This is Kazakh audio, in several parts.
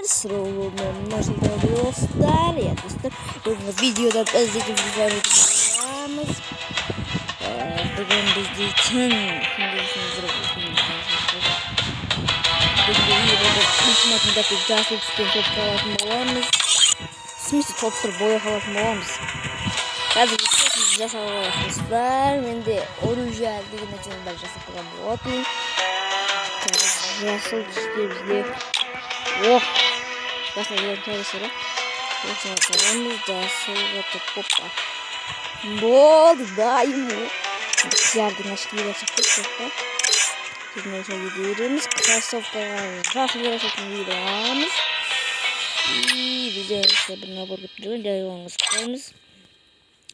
Sıralamam nasıl dostlar ya dostlar. Bugün videoda özledim sizlerle yapacağımız. Bugün biz için ultimatımdaki casus üstün top kalasın olamız. Smith'i toptur boya kalasın olamız. Қазір біз жасап аласыздар. Менде оружие деген нәрсені бәрі жасап қойған болатын. Жасыл түсте бізде жасыл деген тарихы осыны қоямыз. Жасылға опа болды дайым сиярдың ашқылы жасап біздің осыны береміз. Кроссовкаға жасыл жасатын береміз. И бізде бір набор көп тұрған жайылғанға қоямыз.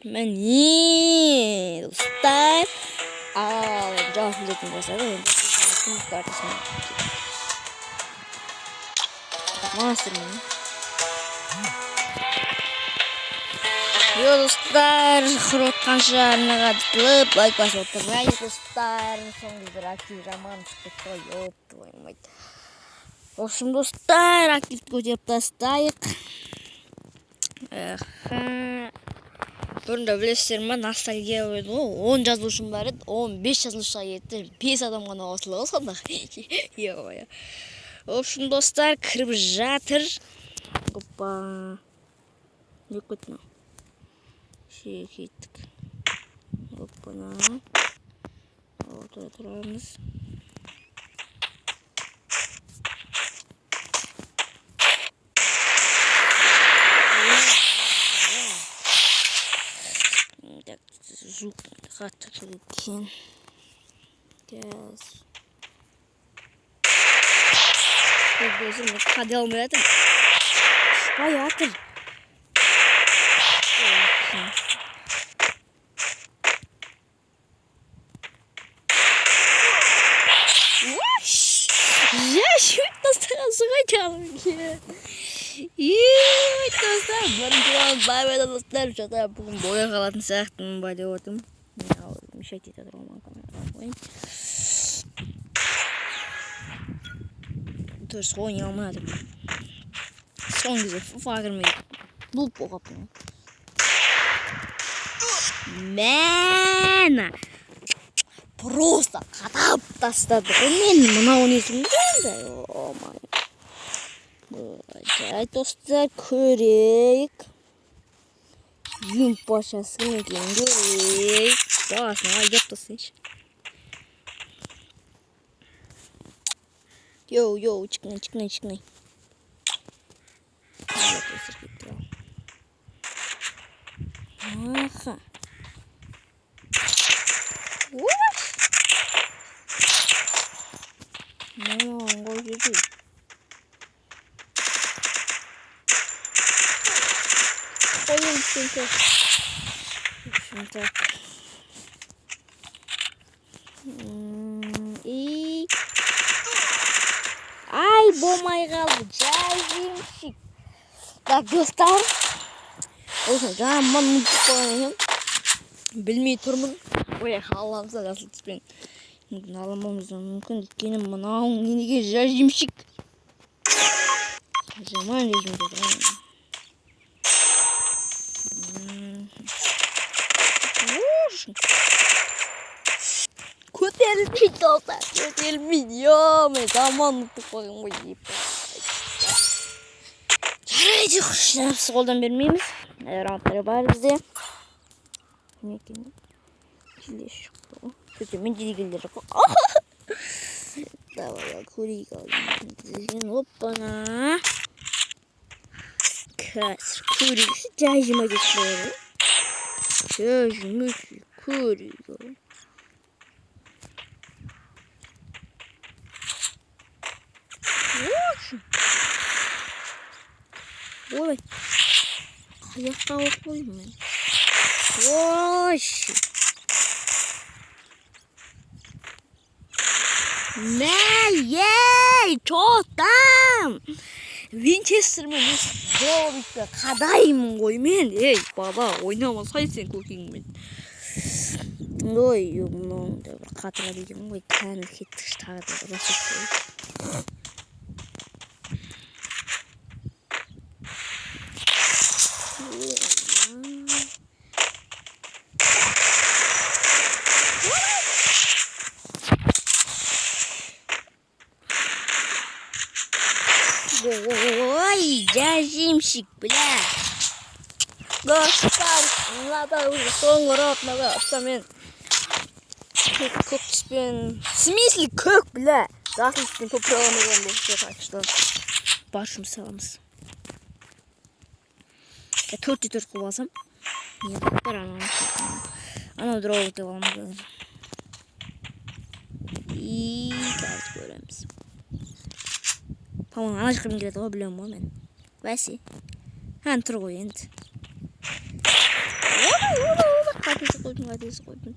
Мені достар ал жауап беретін болса да енді картасына мастермін. Достар құротқанша арнаға тықылып лайк басып отырмайды достар. Соңғы бір актив роман шықты қойып қоймайды. В общем достар активті көтеріп тастайық. Бұрында білесіздер ма, ностальгия ойды ғой, 10 жазылушым бар еді, 15 жазылушыға кетті, 5 адам ғана қосылды ғой сонда. В общем достар кіріп жатыр. Опа. Не көтті ма? Шеге кеттік. Опана. Тұрамыз. Жук қатты екен. Газ. Өзім қадай алмай жатыр. Шықпай жатыр. Жашует достар, суға қалым кен. Достар, бірінші бабайда достар, жота бүгін боя қалатын сияқтымын ба деп отырмын. Мешать етеді роман камераға қойын. Дұрыс ойын алмай жатыр. Соң кезде фуфа кірмейді. Бұл поқапын. Мәні просто қатап тастады. Мен мынау несін көрді. Жай достар көрейік. Юм пашасын екен көрейік. Басына айдап тастайыншы. Йоу, чықнай. Аха. Қой жүрді. Қойын сенкі. Так. И ай, болмай қалды. Жай жемшік. Так, достар. Осыны жаңа мұны қойын. Білмей тұрмын. Ой, қаламса жасыл түспен. Мүмкін аламамыздан мүмкін еткені мынау неге жай жемшік. Жаман режим жатыр. Көтерілмейді достар, көтерілмейді. Мен заман ұмытып қойған ғой деп. Жарайды, нәпсі қолдан бермейміз. Раундтары бар бізде. Не екен? Келес шықты. Мен дедегелдер жоқ. Давай, көрейік алдым. Оппана. Қазір көрейік. Жай жымай кетті. Жай жымай көрейік. Ой, қаяққа оқоймын. Ой, ей, тоқтам. Винчестермен дробикті қадаймын ғой мен. Ей, баба, ойнамасай сен көкеңмен. Ой, мынау да бір қатыра деген ғой. Кәні кеттіш тағы да расып қой. Ой, жемшик, бля. Достар, надо уже соңырақ надо. Мен көк түспен. В смысле көк, бля. Жасыл түспен топырағын болса, так что басым саламыз. 4-4 қылып алсам. Не бар ана дроу деп аламыз. И қазір көреміз. По-моему, ана жаққа келеді ғой, білемін ғой мен. Бәсе. Хан тұр ғой енді. Қатесі қойдым.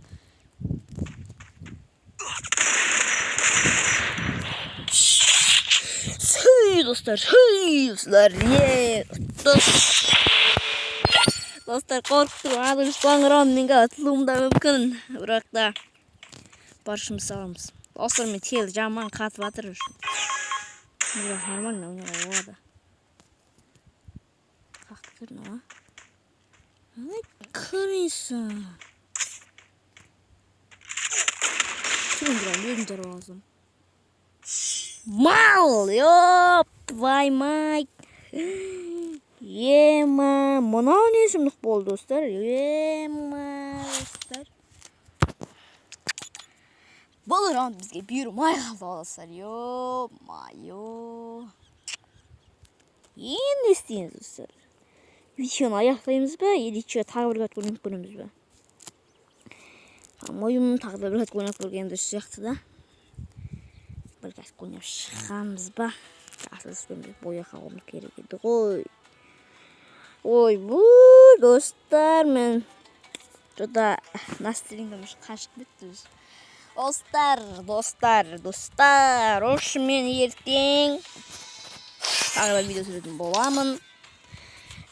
Хей, достар, достар, қорқып тұрмын, ады ұшпаңырам, менге атылуым да мүмкін, бірақ та баршымыз саламыз. Достар, мен тел жаман қатып атыр үшін. Бірақ нормально ойнауға болады. Қақты көрін оға. Ай, көрейсің. Түгіндірем, өзім жару алзым. Мал, ёп, твой мать. Ема, мынау не сұмдық болды, достар? Ема, достар. Бұл раунд бізге бұйырмай қалды, достар. Ё-майо. Енді істейміз, достар. Видеоны аяқтаймыз ба, елдече тағы бір қатып көреміз ба? Мойым тағы да бір қатып көрген дұрыс сияқты да. Бір қатып ойнап шығамыз ба? Асыл түспен боя қалуымыз керек еді ғой. Ой, бұл достар, мен жода настроениямыз қашып кетті. Достар, осы мен ертең тағы да видео түсіретін боламын.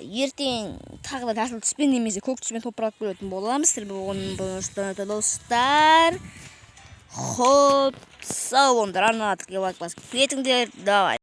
Ертең тағы да жасыл түспен немесе көк түспен топырақ көретін боламыз. Сіздер болғанмен болыңыздар, достар. Хоп, сау болыңдар, арнадық, лайк басып кетіңдер, давай.